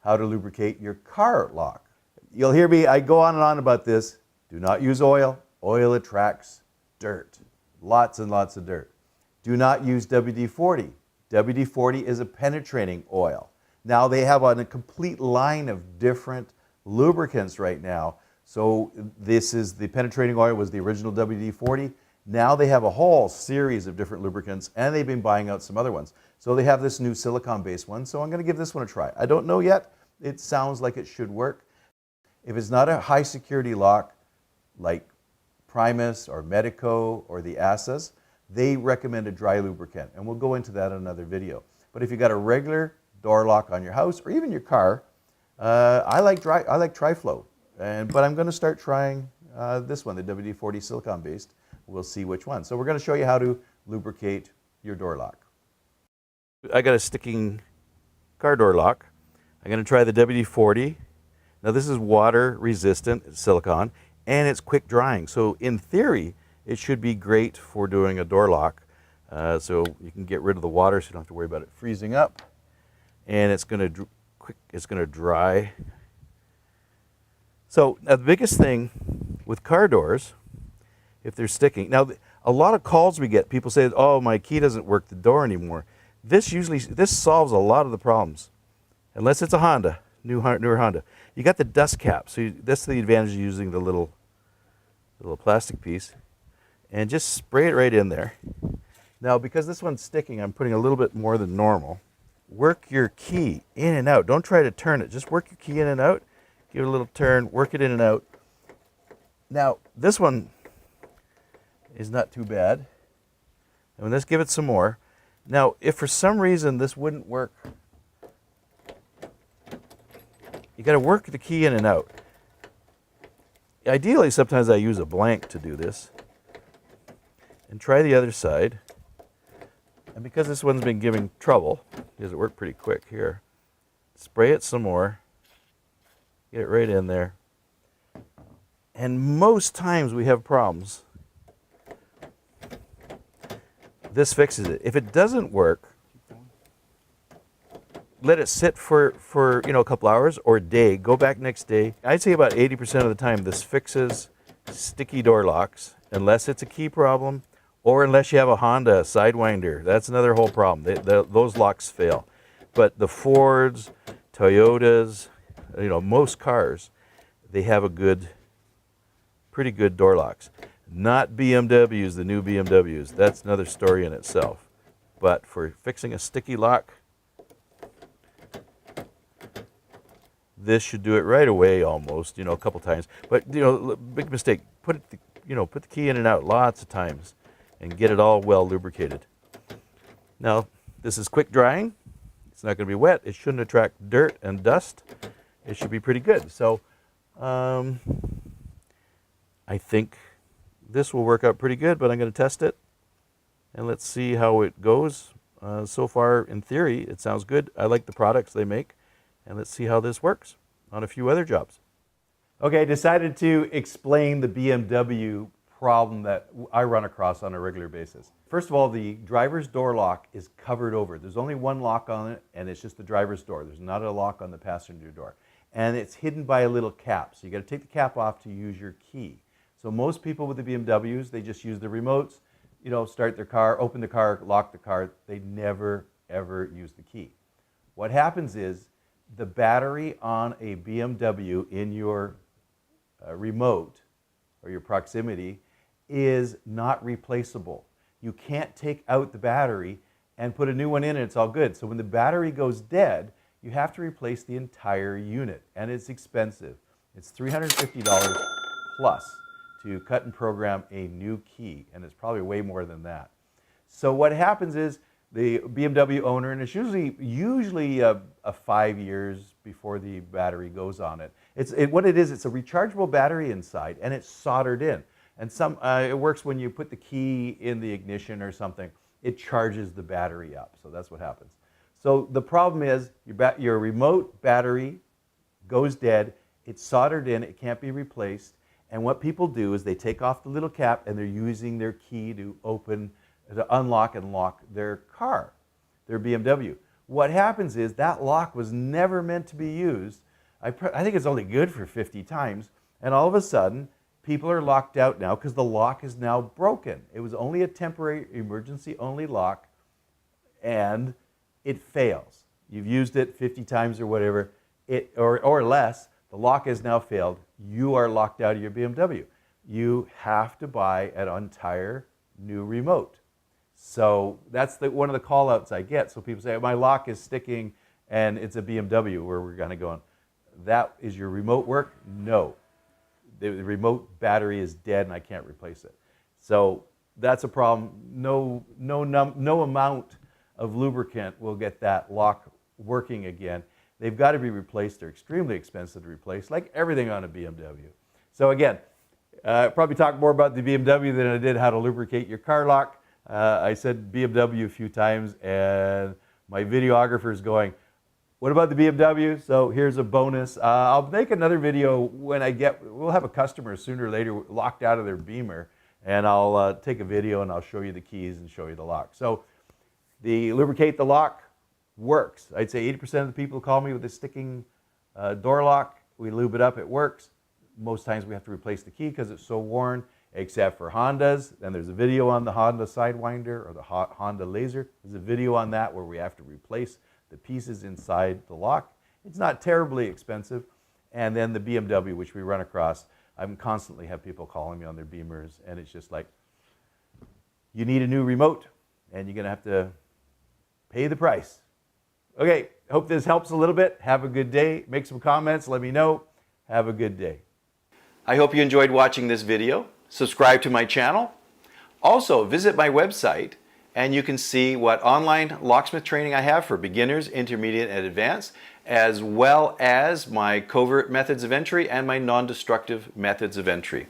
how to lubricate your car lock. You'll hear me, I go on and on about this. Do not use oil. Oil attracts dirt. Lots and lots of dirt. Do not use WD-40. WD-40 is a penetrating oil. Now they have a complete line of different lubricants right now. So this is the penetrating oil was the original WD-40. Now they have a whole series of different lubricants, and they've been buying out some other ones. So they have this new silicone-based one, so I'm going to give this one a try. I don't know yet. It sounds like it should work. If it's not a high security lock like Primus or Medico or the Assas, they recommend a dry lubricant, and we'll go into that in another video. But if you've got a regular door lock on your house or even your car, I like Tri-Flow, but I'm going to start trying this one, the WD-40 silicone-based. We'll see which one. So we're going to show you how to lubricate your door lock. I got a sticking car door lock. I'm going to try the WD-40. Now this is water resistant, it's silicone, and it's quick drying. So in theory, it should be great for doing a door lock. So you can get rid of the water so you don't have to worry about it freezing up. And it's going to dry. So now the biggest thing with car doors, if they're sticking. Now, a lot of calls we get, people say, oh, my key doesn't work the door anymore. This solves a lot of the problems, unless it's a Honda, newer Honda. You got the dust cap, so that's the advantage of using the little plastic piece, and just spray it right in there. Now, because this one's sticking, I'm putting a little bit more than normal. Work your key in and out. Don't try to turn it. Just work your key in and out. Give it a little turn, work it in and out. Now, this one is not too bad. And let's give it some more. Now, if for some reason this wouldn't work, you got to work the key in and out. Ideally, sometimes I use a blank to do this. And try the other side. And because this one's been giving trouble, because it worked pretty quick here, spray it some more. Get it right in there. And most times we have problems. This fixes it. If it doesn't work, let it sit for a couple hours or a day. Go back next day. I'd say about 80% of the time this fixes sticky door locks, unless it's a key problem or unless you have a Honda Sidewinder. That's another whole problem. Those locks fail. But the Fords, Toyotas, most cars, they have pretty good door locks. Not BMWs, the new BMWs. That's another story in itself. But for fixing a sticky lock, this should do it right away almost, a couple times. But, big mistake. Put the key in and out lots of times and get it all well lubricated. Now, this is quick drying. It's not going to be wet. It shouldn't attract dirt and dust. It should be pretty good. So, I think this will work out pretty good, but I'm going to test it and let's see how it goes. So far, in theory, it sounds good. I like the products they make, and let's see how this works on a few other jobs. Okay, I decided to explain the BMW problem that I run across on a regular basis. First of all, the driver's door lock is covered over. There's only one lock on it, and it's just the driver's door. There's not a lock on the passenger door. And it's hidden by a little cap, so you got to take the cap off to use your key. So most people with the BMWs, they just use the remotes, start their car, open the car, lock the car. They never, ever use the key. What happens is the battery on a BMW in your remote or your proximity is not replaceable. You can't take out the battery and put a new one in and it's all good. So when the battery goes dead, you have to replace the entire unit, and it's expensive. It's $350 plus to cut and program a new key, and it's probably way more than that. So what happens is the BMW owner, and it's usually 5 years before the battery goes on it. What it is, it's a rechargeable battery inside, and it's soldered in. And it works when you put the key in the ignition or something. It charges the battery up, so that's what happens. So the problem is your remote battery goes dead, it's soldered in, it can't be replaced, and what people do is they take off the little cap and they're using their key to unlock and lock their car, their BMW. What happens is that lock was never meant to be used. I think it's only good for 50 times. And all of a sudden, people are locked out now because the lock is now broken. It was only a temporary emergency only lock, and it fails. You've used it 50 times or whatever, or less. The lock has now failed. You are locked out of your BMW. You have to buy an entire new remote. So that's one of the call outs I get. So people say, my lock is sticking and it's a BMW where we're going to go on. That is your remote work? No. The remote battery is dead and I can't replace it. So that's a problem. No amount of lubricant will get that lock working again. They've got to be replaced. They're extremely expensive to replace, like everything on a BMW. So again, probably talk more about the BMW than I did how to lubricate your car lock. I said BMW a few times, and my videographer is going, what about the BMW? So here's a bonus. I'll make another video when we'll have a customer sooner or later locked out of their Beamer, and I'll take a video and I'll show you the keys and show you the lock. So the Lubricate the lock works. I'd say 80% of the people call me with a sticking door lock. We lube it up, it works. Most times we have to replace the key because it's so worn, except for Hondas. Then there's a video on the Honda Sidewinder or the Honda Laser. There's a video on that where we have to replace the pieces inside the lock. It's not terribly expensive. And then the BMW, which we run across, I constantly have people calling me on their Beamers, and it's just like, you need a new remote, and you're going to have to pay the price. Okay, hope this helps a little bit. Have a good day. Make some comments. Let me know. Have a good day. I hope you enjoyed watching this video. Subscribe to my channel. Also, visit my website and you can see what online locksmith training I have for beginners, intermediate, and advanced, as well as my covert methods of entry and my non-destructive methods of entry.